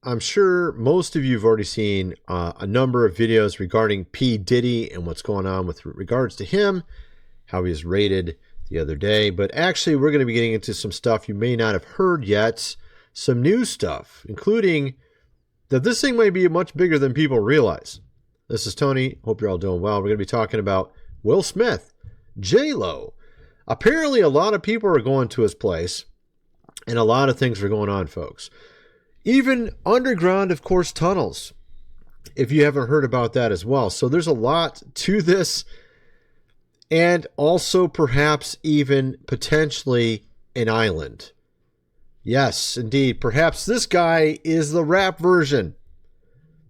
I'm sure most of you have already seen a number of videos regarding P. Diddy and what's going on with regards to him, how he was rated the other day. But actually, we're going to be getting into some stuff you may not have heard yet, some new stuff, including that this thing might be much bigger than people realize. This is Tony. Hope you're all doing well. We're going to be talking about Will Smith, J-Lo. Apparently, a lot of people are going to his place, and a lot of things are going on, folks. Even underground, of course, tunnels, if you haven't heard about that as well. So there's a lot to this, and also perhaps even potentially an island. Yes, indeed. Perhaps this guy is the rap version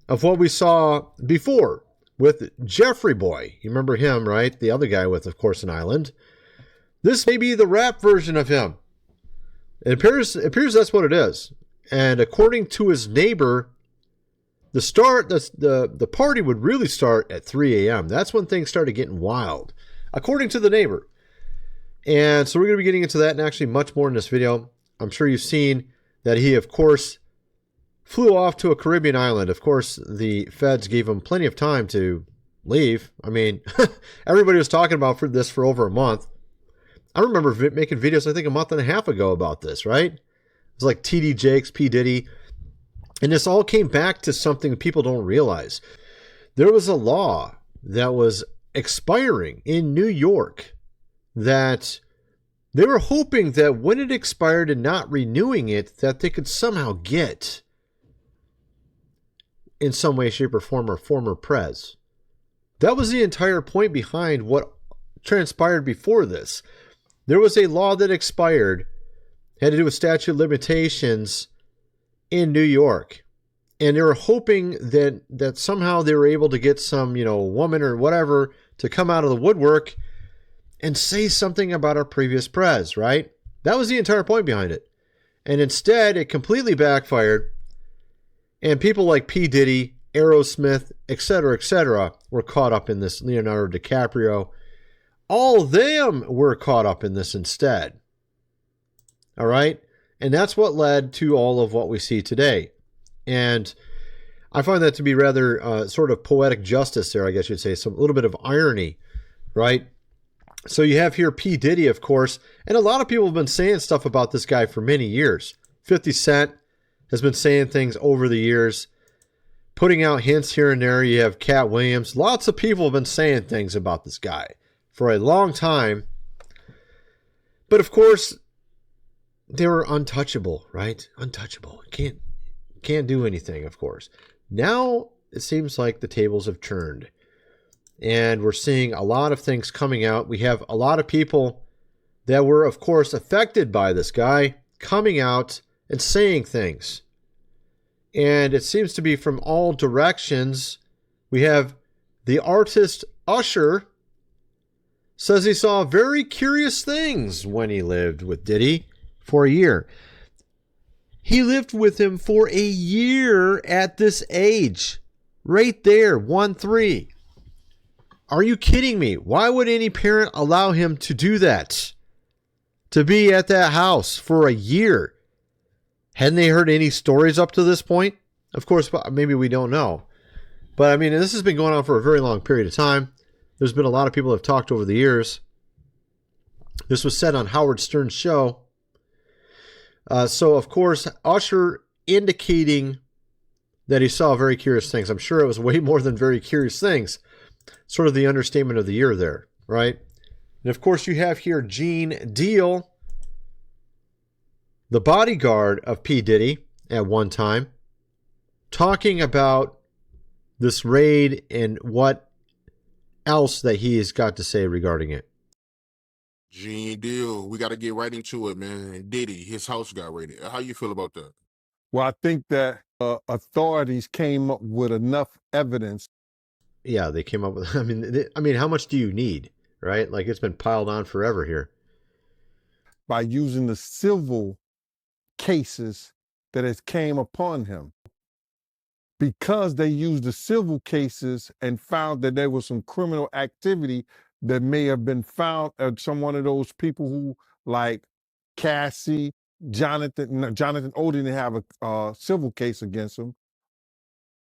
of what we saw before with Jeffrey Boy. You remember him, right? The other guy with, of course, an island. This may be the rap version of him. It appears that's what it is. And according to his neighbor, the party would really start at 3 a.m. That's when things started getting wild, according to the neighbor. And so we're going to be getting into that and actually much more in this video. I'm sure you've seen that he, of course, flew off to a Caribbean island. Of course, the feds gave him plenty of time to leave. I mean, everybody was talking about this for over a month. I remember making videos, I think, a month and a half ago about this, right? It was like TD Jakes, P. Diddy. And this all came back to something people don't realize. There was a law that was expiring in New York that they were hoping that when it expired and not renewing it, that they could somehow get in some way, shape, or form or former prez. That was the entire point behind what transpired before this. There was a law that expired, had to do with statute of limitations in New York. And they were hoping that somehow they were able to get some, woman or whatever to come out of the woodwork and say something about our previous prez, right? That was the entire point behind it. And instead, it completely backfired. And people like P. Diddy, Aerosmith, etc., were caught up in this. Leonardo DiCaprio. All of them were caught up in this instead. All right? And that's what led to all of what we see today. And I find that to be rather sort of poetic justice there, I guess you'd say. A little bit of irony, right? So you have here P. Diddy, of course. And a lot of people have been saying stuff about this guy for many years. 50 Cent has been saying things over the years, putting out hints here and there. You have Cat Williams. Lots of people have been saying things about this guy for a long time. But of course, they were untouchable, right? Untouchable. Can't do anything, of course. Now it seems like the tables have turned. And we're seeing a lot of things coming out. We have a lot of people that were, of course, affected by this guy coming out and saying things. And it seems to be from all directions. We have the artist Usher says he saw very curious things when he lived with Diddy for a year. He lived with him for a year at this age. Right there, 1-3. Are you kidding me? Why would any parent allow him to do that? To be at that house for a year? Hadn't they heard any stories up to this point? Of course, maybe we don't know. But I mean, this has been going on for a very long period of time. There's been a lot of people who have talked over the years. This was said on Howard Stern's show. So, of course, Usher indicating that he saw very curious things. I'm sure it was way more than very curious things. Sort of the understatement of the year there, right? And, of course, you have here Gene Deal, the bodyguard of P. Diddy at one time, talking about this raid and what else that he has got to say regarding it. Gene Deal, we got to get right into it, man. Diddy, his house got raided. How you feel about that? Well, I think that authorities came up with enough evidence. Yeah, they came up with, I mean, how much do you need, right? Like, it's been piled on forever here. By using the civil cases that has came upon him. Because they used the civil cases and found that there was some criminal activity that may have been found at some one of those people who, like Cassie Jonathan O didn't have a civil case against him.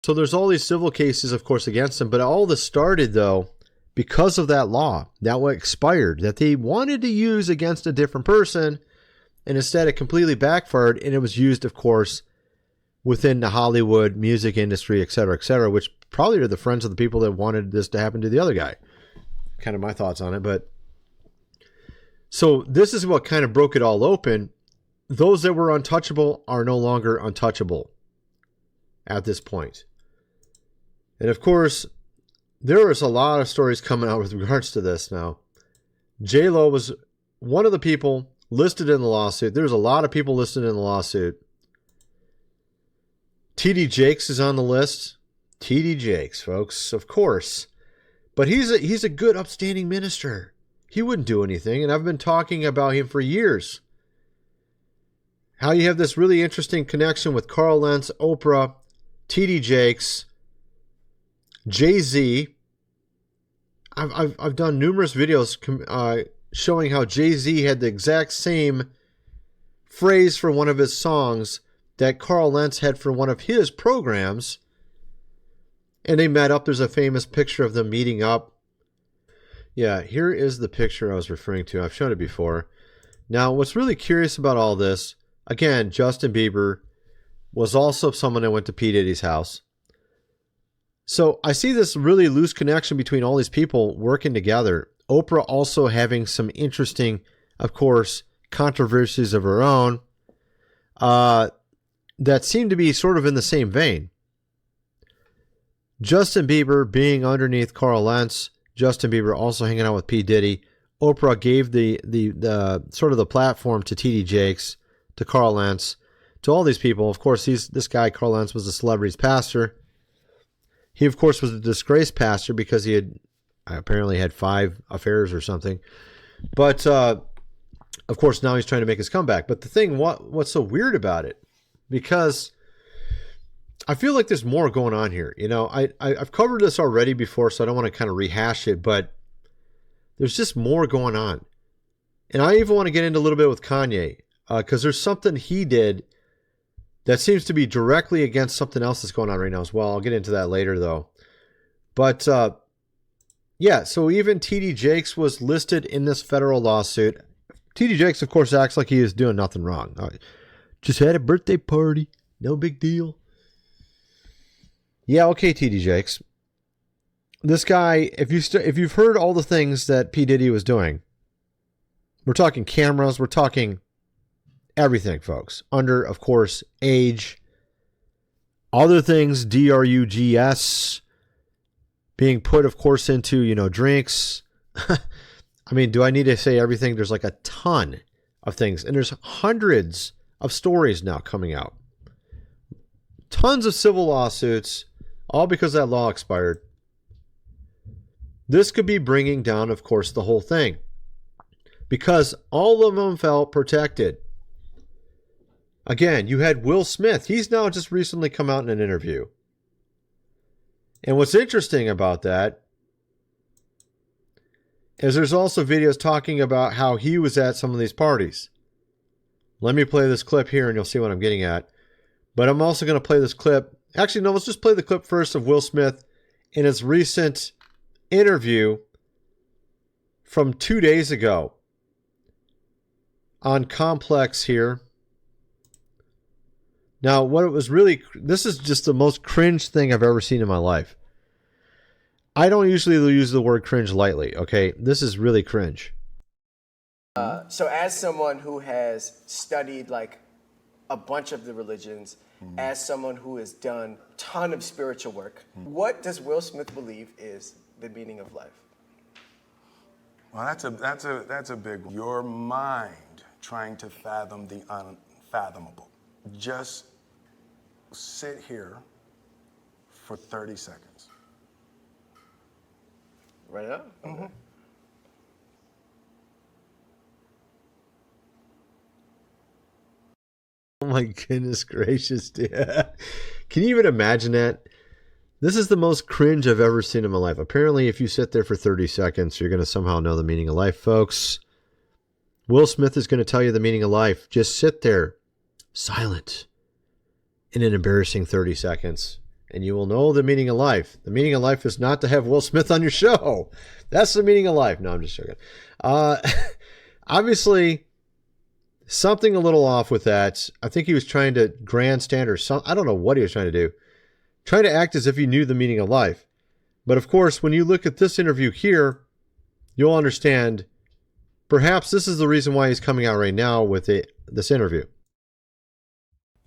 So there's all these civil cases, of course, against him. But all this started, though, because of that law that expired that they wanted to use against a different person. And instead, it completely backfired. And it was used, of course, within the Hollywood music industry, et cetera, which probably are the friends of the people that wanted this to happen to the other guy. Kind of my thoughts on it. But so this is what kind of broke it all open. Those that were untouchable are no longer untouchable at this point. And of course, there is a lot of stories coming out with regards to this now. J-Lo was one of the people listed in the lawsuit. There's a lot of people listed in the lawsuit. T.D. Jakes is on the list. T.D. Jakes, folks, of course. But he's a good, upstanding minister. He wouldn't do anything, and I've been talking about him for years. How you have this really interesting connection with Carl Lentz, Oprah, T.D. Jakes, JayZ. I've done numerous videos showing how JayZ had the exact same phrase for one of his songs that Carl Lentz had for one of his programs. And they met up. There's a famous picture of them meeting up. Yeah, here is the picture I was referring to. I've shown it before. Now, what's really curious about all this, again, Justin Bieber was also someone that went to P. Diddy's house. So I see this really loose connection between all these people working together. Oprah also having some interesting, of course, controversies of her own that seem to be sort of in the same vein. Justin Bieber being underneath Carl Lentz, Justin Bieber also hanging out with P. Diddy. Oprah gave the sort of the platform to T.D. Jakes, to Carl Lentz, to all these people. Of course, this guy, Carl Lentz, was a celebrity's pastor. He, of course, was a disgraced pastor because he had apparently had 5 affairs or something. But, of course, now he's trying to make his comeback. But the thing, what's so weird about it, because I feel like there's more going on here. You know, I've covered this already before, so I don't want to kind of rehash it, but there's just more going on. And I even want to get into a little bit with Kanye, because there's something he did that seems to be directly against something else that's going on right now as well. I'll get into that later, though. But, yeah, so even T.D. Jakes was listed in this federal lawsuit. T.D. Jakes, of course, acts like he is doing nothing wrong. Just had a birthday party. No big deal. Yeah, okay, T.D. Jakes. This guy, if you've heard all the things that P. Diddy was doing, we're talking cameras, we're talking everything, folks. Under, of course, age, other things, drugs, being put, of course, into, drinks. I mean, do I need to say everything? There's like a ton of things. And there's hundreds of stories now coming out. Tons of civil lawsuits, all because that law expired. This could be bringing down, of course, the whole thing. Because all of them felt protected. Again, you had Will Smith. He's now just recently come out in an interview. And what's interesting about that is there's also videos talking about how he was at some of these parties. Let me play this clip here and you'll see what I'm getting at. But I'm also going to play this clip. Actually, no, let's just play the clip first of Will Smith in his recent interview from 2 days ago on Complex here. Now, this is just the most cringe thing I've ever seen in my life. I don't usually use the word cringe lightly, okay? This is really cringe. So as someone who has studied like a bunch of the religions, as someone who has done a ton of spiritual work, what does Will Smith believe is the meaning of life? Well, that's a big one. Your mind trying to fathom the unfathomable. Just sit here for 30 seconds. Right now? Mm-hmm. Okay. Oh my goodness gracious, dude. Can you even imagine that? This is the most cringe I've ever seen in my life. Apparently, if you sit there for 30 seconds, you're going to somehow know the meaning of life, folks. Will Smith is going to tell you the meaning of life. Just sit there, silent, in an embarrassing 30 seconds, and you will know the meaning of life. The meaning of life is not to have Will Smith on your show. That's the meaning of life. No, I'm just joking. Obviously, something a little off with that. I think he was trying to grandstand or something. I don't know what he was trying to do. Trying to act as if he knew the meaning of life. But of course, when you look at this interview here, you'll understand perhaps this is the reason why he's coming out right now with this interview.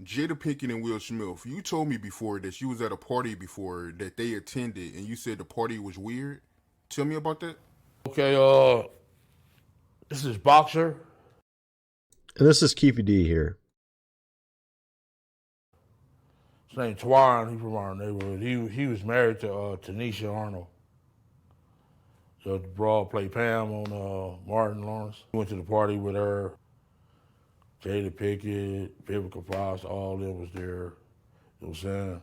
Jada Pinkett and Will Smith, you told me before that you was at a party before that they attended, and you said the party was weird. Tell me about that. Okay, this is Boxer. And this is Keefy D here. His name Twan. He's from our neighborhood. He was married to Tanisha Arnold. So the broad played Pam on Martin Lawrence. He went to the party with her. Jada Pinkett, Vivica Fox, all of them was there. You know what I'm saying?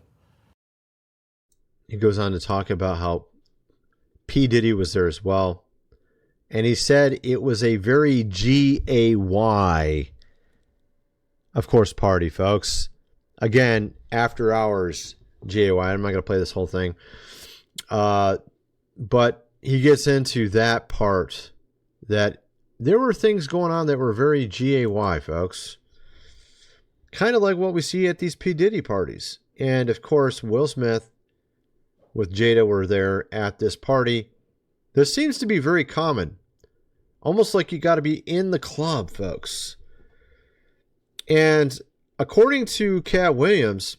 He goes on to talk about how P. Diddy was there as well. And he said it was a very G-A-Y, of course, party, folks. Again, after hours, G-A-Y. I'm not going to play this whole thing. But he gets into that part that there were things going on that were very G-A-Y, folks. Kind of like what we see at these P. Diddy parties. And, of course, Will Smith with Jada were there at this party. This seems to be very common. Almost like you got to be in the club, folks. And according to Cat Williams,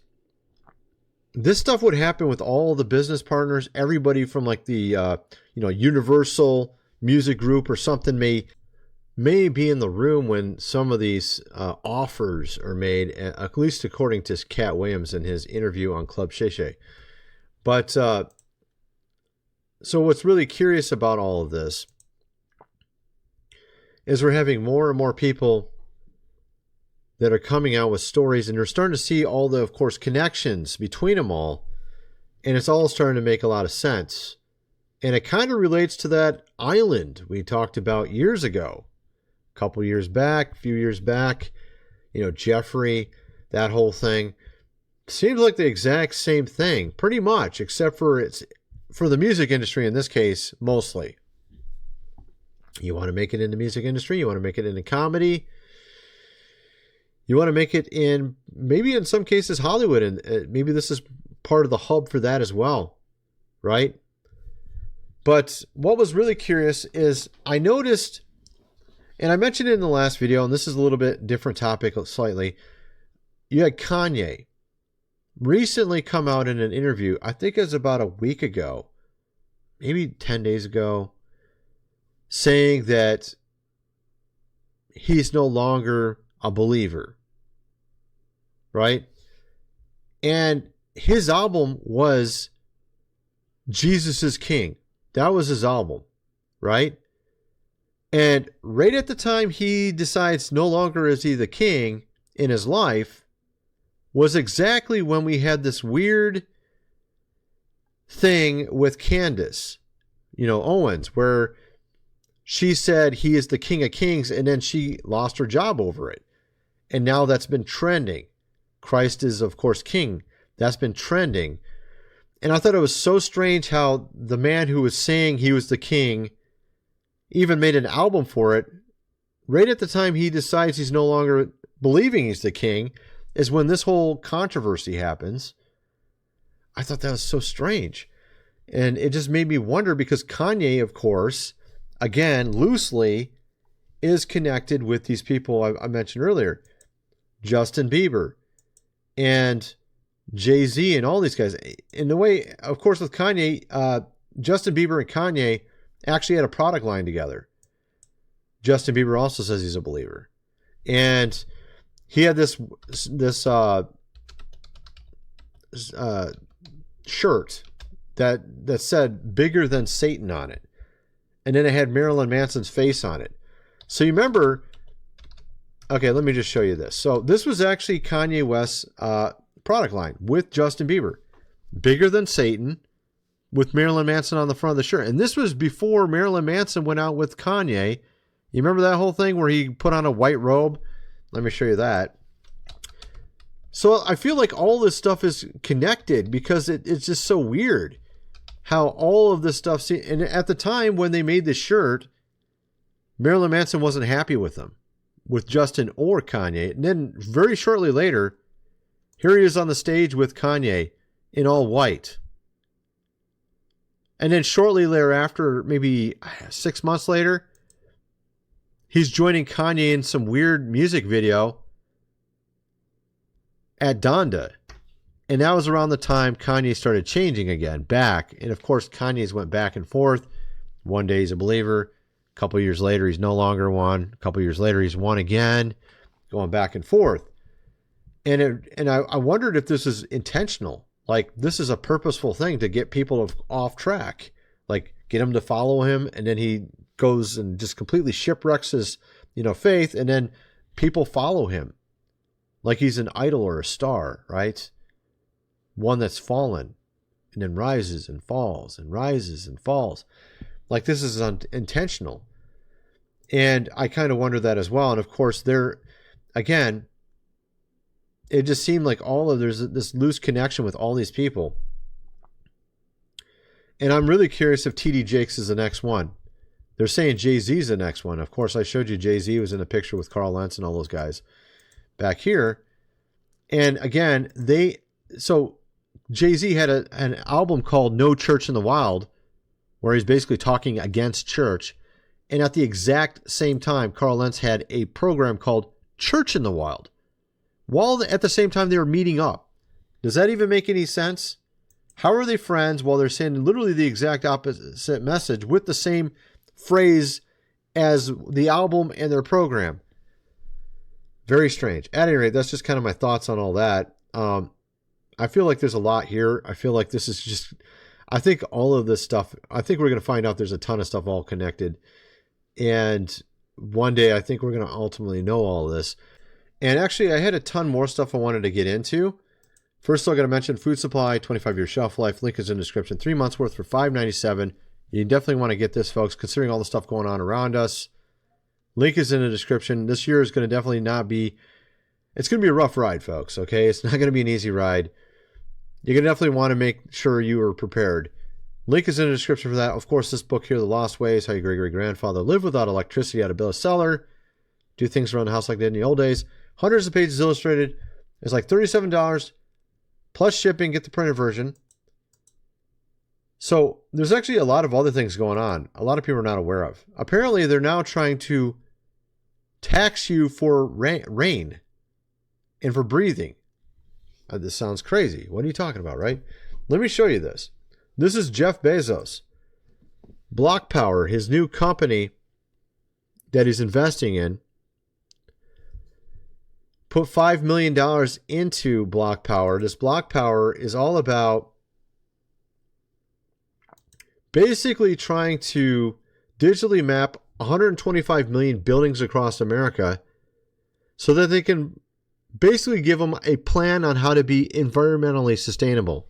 this stuff would happen with all the business partners. Everybody from like the Universal Music Group or something may be in the room when some of these offers are made, at least according to Cat Williams in his interview on Club Shay Shay. But so what's really curious about all of this is we're having more and more people that are coming out with stories, and you're starting to see all the, of course, connections between them all, and it's all starting to make a lot of sense. And it kind of relates to that island we talked about years ago, a couple years back, a few years back, Jeffrey, that whole thing. Seems like the exact same thing, pretty much, except for it's for the music industry in this case, mostly. You want to make it in the music industry, you want to make it in the comedy, you want to make it in, maybe in some cases, Hollywood, and maybe this is part of the hub for that as well, right? But what was really curious is I noticed, and I mentioned it in the last video, and this is a little bit different topic slightly, you had Kanye recently come out in an interview, I think it was about a week ago, maybe 10 days ago, saying that he's no longer a believer, right? And his album was Jesus is King. That was his album, right? And right at the time he decides no longer is he the king in his life was exactly when we had this weird thing with Candace, Owens, where she said he is the King of Kings, and then she lost her job over it. And now that's been trending. Christ is, of course, King. That's been trending. And I thought it was so strange how the man who was saying he was the king even made an album for it. Right at the time he decides he's no longer believing he's the king is when this whole controversy happens. I thought that was so strange. And it just made me wonder because Kanye, of course, again, loosely, is connected with these people I mentioned earlier. Justin Bieber and JayZ and all these guys. In the way, of course, with Kanye, Justin Bieber and Kanye actually had a product line together. Justin Bieber also says he's a believer. And he had this shirt that said bigger than Satan on it. And then it had Marilyn Manson's face on it. So you remember, okay, let me just show you this. So this was actually Kanye West's product line with Justin Bieber. Bigger than Satan with Marilyn Manson on the front of the shirt. And this was before Marilyn Manson went out with Kanye You remember that whole thing where he put on a white robe? Let me show you that. So I feel like all this stuff is connected because it's just so weird how all of this stuff. And at the time when they made this shirt, Marilyn Manson wasn't happy with them, with Justin or Kanye. And then very shortly later, here he is on the stage with Kanye in all white. And then shortly thereafter, maybe 6 months later, he's joining Kanye in some weird music video at Donda. And that was around the time Kanye started changing again, back. And of course, Kanye's went back and forth. One day he's a believer. A couple years later, he's no longer one. A couple years later, he's one again, going back and forth. And I wondered if this is intentional. Like, this is a purposeful thing to get people off track. Like, get them to follow him, and then he goes and just completely shipwrecks his, faith, and then people follow him. Like he's an idol or a star, right? One that's fallen, and then rises and falls, and rises and falls. Like, this is intentional. And I kind of wonder that as well. And of course, again, it just seemed like there's this loose connection with all these people. And I'm really curious if TD Jakes is the next one. They're saying JayZ is the next one. Of course, I showed you JayZ was in a picture with Carl Lentz and all those guys back here. And again, JayZ had an album called No Church in the Wild, where he's basically talking against church. And at the exact same time, Carl Lentz had a program called Church in the Wild, while at the same time they were meeting up. Does that even make any sense? How are they friends while they're saying literally the exact opposite message with the same phrase as the album and their program? Very strange. At any rate, that's just kind of my thoughts on all that. I feel like there's a lot here. I feel like this is just, I think all of this stuff, I think we're going to find out there's a ton of stuff all connected. And one day I think we're going to ultimately know all of this. And actually, I had a ton more stuff I wanted to get into. First of all, I got to mention food supply, 25-year shelf life. Link is in the description. 3 months worth for $5.97. You definitely want to get this, folks, considering all the stuff going on around us. Link is in the description. This year is going to definitely not be, it's going to be a rough ride, folks, okay? It's not going to be an easy ride. You're going to definitely want to make sure you are prepared. Link is in the description for that. Of course, this book here, The Lost Ways, How Your Great-Great-Grandfather Lived Without Electricity, How to Build a Cellar, Do Things Around the House Like they did in the old days. Hundreds of pages illustrated. It's like $37 plus shipping. Get the printed version. So there's actually a lot of other things going on. A lot of people are not aware of. Apparently, they're now trying to tax you for rain and for breathing. This sounds crazy. What are you talking about, right? Let me show you this. This is Jeff Bezos. Block Power, his new company that he's investing in, put $5 million into Block Power. This Block Power is all about basically trying to digitally map 125 million buildings across America so that they can basically give them a plan on how to be environmentally sustainable.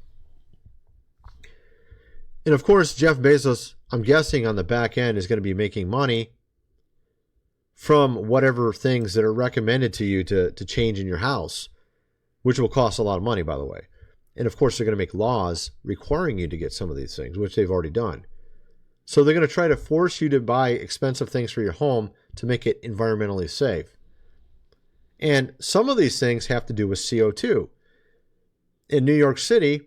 And of course, Jeff Bezos, I'm guessing on the back end, is going to be making money from whatever things that are recommended to you to change in your house, which will cost a lot of money, by the way. And of course, they're going to make laws requiring you to get some of these things, which they've already done. So they're going to try to force you to buy expensive things for your home to make it environmentally safe. And some of these things have to do with CO2. In New York City,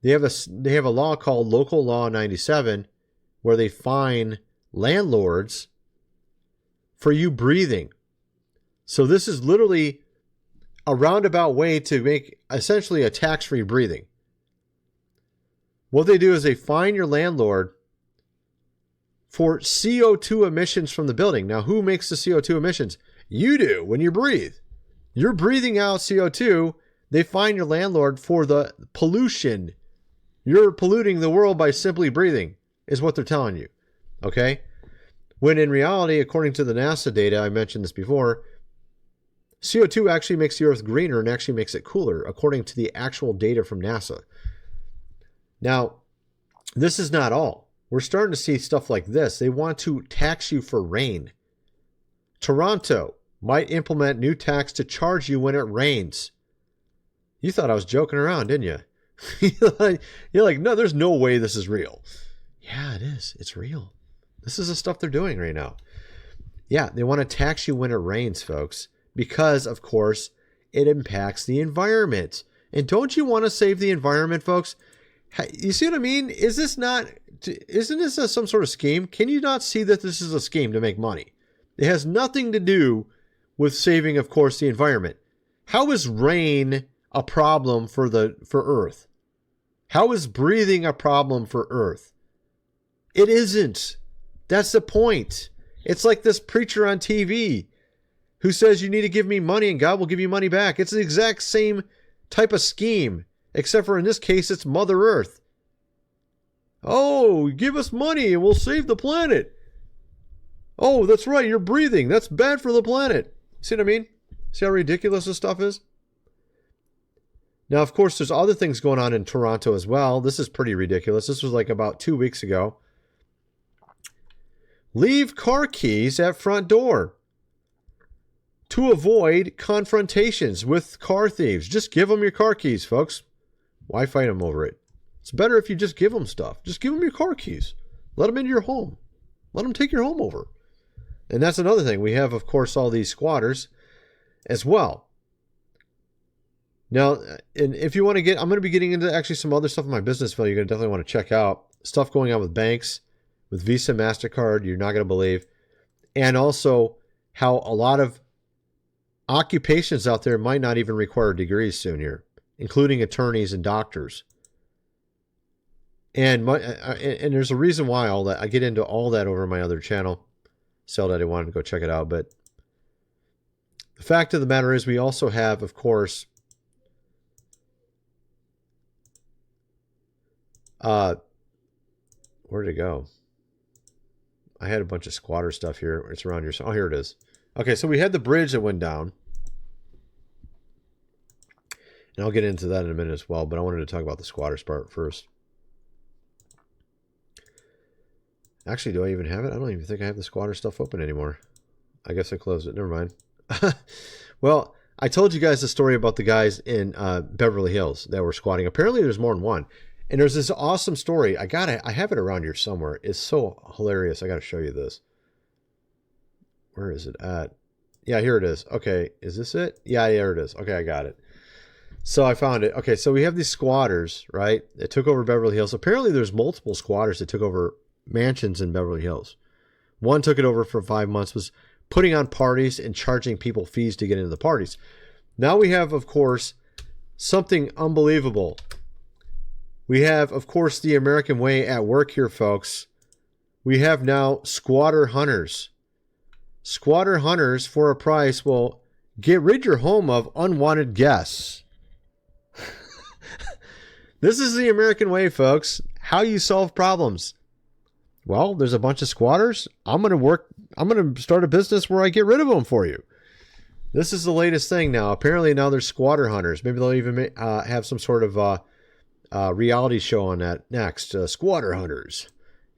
they have a law called Local Law 97, where they fine landlords for you breathing. So this is literally a roundabout way to make essentially a tax-free breathing. What they do is they fine your landlord for CO2 emissions from the building. Now, who makes the CO2 emissions? You do when you breathe. You're breathing out CO2. They fine your landlord for the pollution. You're polluting the world by simply breathing, is what they're telling you. Okay? When in reality, according to the NASA data, I mentioned this before, CO2 actually makes the Earth greener and actually makes it cooler, according to the actual data from NASA. Now, this is not all. we're starting to see stuff like this. They want to tax you for rain. Toronto might implement new tax to charge you when it rains. You thought I was joking around, didn't you? You're like, no, there's no way this is real. Yeah, it is. It's real. This is the stuff they're doing right now. Yeah, they want to tax you when it rains, folks, because, of course, it impacts the environment. And don't you want to save the environment, folks? You see what I mean? Isn't this some sort of scheme? Can you not see that this is a scheme to make money? It has nothing to do with saving, of course, the environment. How is rain a problem for Earth? How is breathing a problem for Earth? It isn't. That's the point. It's like this preacher on TV who says you need to give me money and God will give you money back. It's the exact same type of scheme, except for in this case, it's Mother Earth. Oh, give us money and we'll save the planet. Oh, that's right, you're breathing. That's bad for the planet. See what I mean? See how ridiculous this stuff is? Now, of course, there's other things going on in Toronto as well. This is pretty ridiculous. This was like about 2 weeks ago. Leave car keys at front door to avoid confrontations with car thieves. Just give them your car keys, folks. Why fight them over it? It's better if you just give them stuff. Just give them your car keys. Let them into your home. Let them take your home over. And that's another thing. We have, of course, all these squatters as well. Now, and if you want to get, I'm going to be getting into actually some other stuff in my business video you're going to definitely want to check out. Stuff going on with banks, with Visa, MasterCard, you're not going to believe. And also how a lot of occupations out there might not even require degrees soon here, including attorneys and doctors. And there's a reason why all that, I get into all that over my other channel. Sell that I wanted to go check it out. But the fact of the matter is we also have, of course, where did it go? I had a bunch of squatter stuff here. It's around here. Oh, here it is. Okay, so we had the bridge that went down. And I'll get into that in a minute as well, but I wanted to talk about the squatters part first. Actually, do I even have it? I don't even think I have the squatter stuff open anymore. I guess I closed it. Never mind. Well, I told you guys the story about the guys in Beverly Hills that were squatting. Apparently, there's more than one. And there's this awesome story. I have it around here somewhere. It's so hilarious. I got to show you this. Where is it at? Yeah, here it is. Okay, is this it? Yeah, there it is. Okay, I got it. So I found it. Okay, so we have these squatters, right? That took over Beverly Hills. Apparently, there's multiple squatters that took over mansions in Beverly Hills. One took it over for 5 months, was putting on parties and charging people fees to get into the parties. Now we have, of course, something unbelievable. We have, of course, the American way at work here, folks. We have now squatter hunters. Squatter hunters, for a price, will get rid your home of unwanted guests. This is the American way, folks. How you solve problems. Well, there's a bunch of squatters. I'm going to start a business where I get rid of them for you. This is the latest thing now. Apparently now there's squatter hunters. Maybe they'll even have some sort of reality show on that next. Squatter hunters.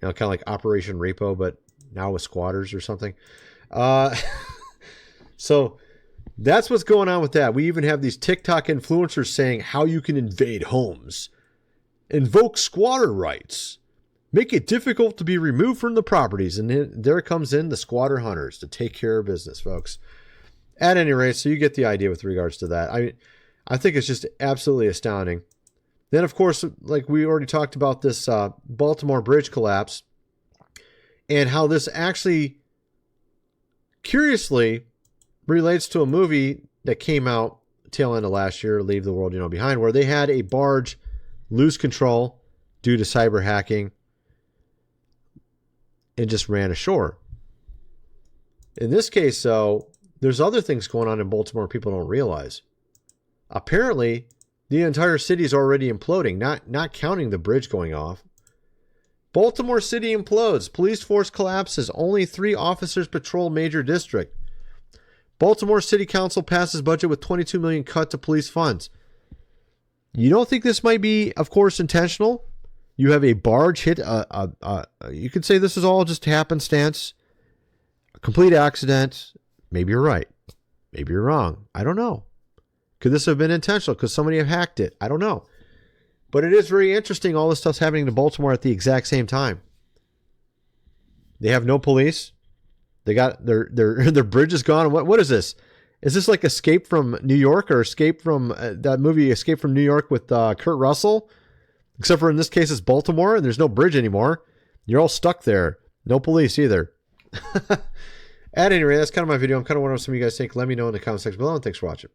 You know, kind of like Operation Repo, but now with squatters or something. So that's what's going on with that. We even have these TikTok influencers saying how you can invade homes. Invoke squatter rights. Make it difficult to be removed from the properties. And then there comes in the squatter hunters to take care of business, folks. At any rate, so you get the idea with regards to that. I think it's just absolutely astounding. Then, of course, like we already talked about this Baltimore bridge collapse and how this actually, curiously, relates to a movie that came out tail end of last year, Leave the World Behind, where they had a barge lose control due to cyber hacking and just ran ashore. In this case, though, there's other things going on in Baltimore people don't realize. Apparently, the entire city is already imploding, not counting the bridge going off. Baltimore City implodes. Police force collapses. Only 3 officers patrol major district. Baltimore City Council passes budget with $22 million cut to police funds. You don't think this might be, of course, intentional? You have a barge hit. You could say this is all just happenstance, a complete accident. Maybe you're right. Maybe you're wrong. I don't know. Could this have been intentional? Could somebody have hacked it? I don't know. But it is very interesting. All this stuff's happening to Baltimore at the exact same time. They have no police. They got their bridge is gone. What is this? Is this like Escape from New York or Escape from that movie Escape from New York with Kurt Russell? Except for in this case, it's Baltimore and there's no bridge anymore. You're all stuck there. No police either. At any rate, that's kind of my video. I'm kind of wondering what some of you guys think. Let me know in the comment section below, and thanks for watching.